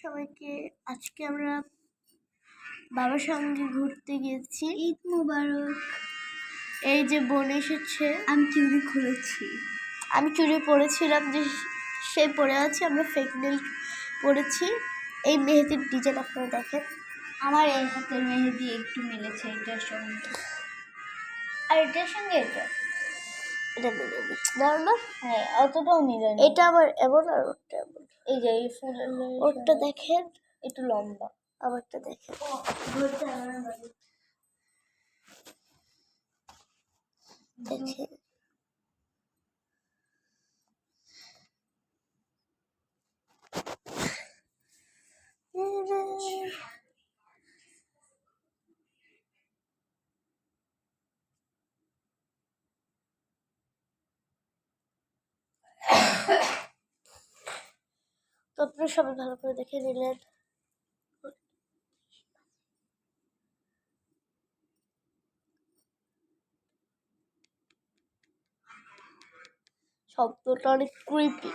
সবাইকে। আজকে আমরা বাবার সঙ্গে ঘুরতে গেছি। ঈদ মোবারক। এই যে বোন এসেছে, আমি চুড়ি খুলেছি। আমি চুড়ি পরেছিলাম যে সে পরে আছে। আমরা ফেক নেল পরেছি। এই মেহেদির ডিজাইন আপনারা দেখেন। আমার এই হাতের মেহেদি একটু মিলেছে এটার সঙ্গে, আর এটার সঙ্গে এটা মিলেনি দাও না। হ্যাঁ, অতটাও মিলেনি। এটা আবার এমন আর ওটা এমন। এই যে এই ফুলের ওটা দেখেন একটু লম্বা, আমারটা দেখেন। দেখেন তো আপনারা সবাই ভালো করে দেখে নিলেন। শব্দটা অনেক ক্রিপি।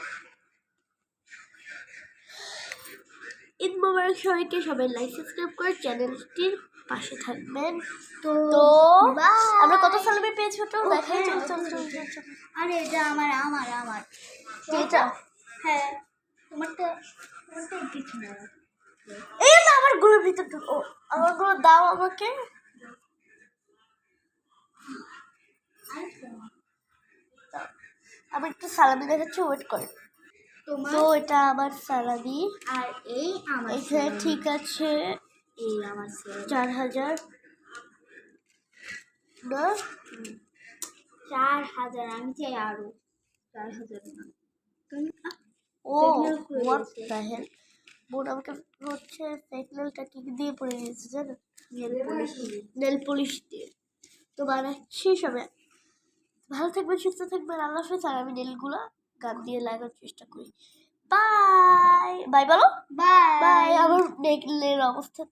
ঈদ মোবারক সবাইকে। সবাই লাইক সাবস্ক্রাইব করে চ্যানেলটির পাশে থাকবেন। তো আমরা কত সালামি পেয়েছি ওটা দেখাই। চল। আরে এটা আমার আমার আমার এটা হ্যাঁ, তোমারটা কিছু না। এই না, আমার গুলোর ভিতর ঢুকো। আমার গুলো দাও আমাকে। আমি একটু সালামি দেখাচ্ছি, ওয়েট করে। তো এটা আমার সালামি, আর এই আমার এখানে ঠিক আছে। এই আমার 4000 না, 4000। আমি চাই আরো 4000 না। ও হোয়াট দ্য হেল। বোন আমাকে হচ্ছে ফেক নেলটা কি দিয়ে পরে দিয়েছে জানেন? নেল পলিশ দিয়ে। তো বানাচ্ছি সবাই ভালো থাকবেন, সুস্থ থাকবেন। আল্লাহ হাফেজ। আর আমি নেলগুলো গান দিয়ে লাগানোর চেষ্টা করি। বাই বাই বলো। Bye bye. আমার নেলের অবস্থা।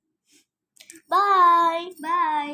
Bye bye.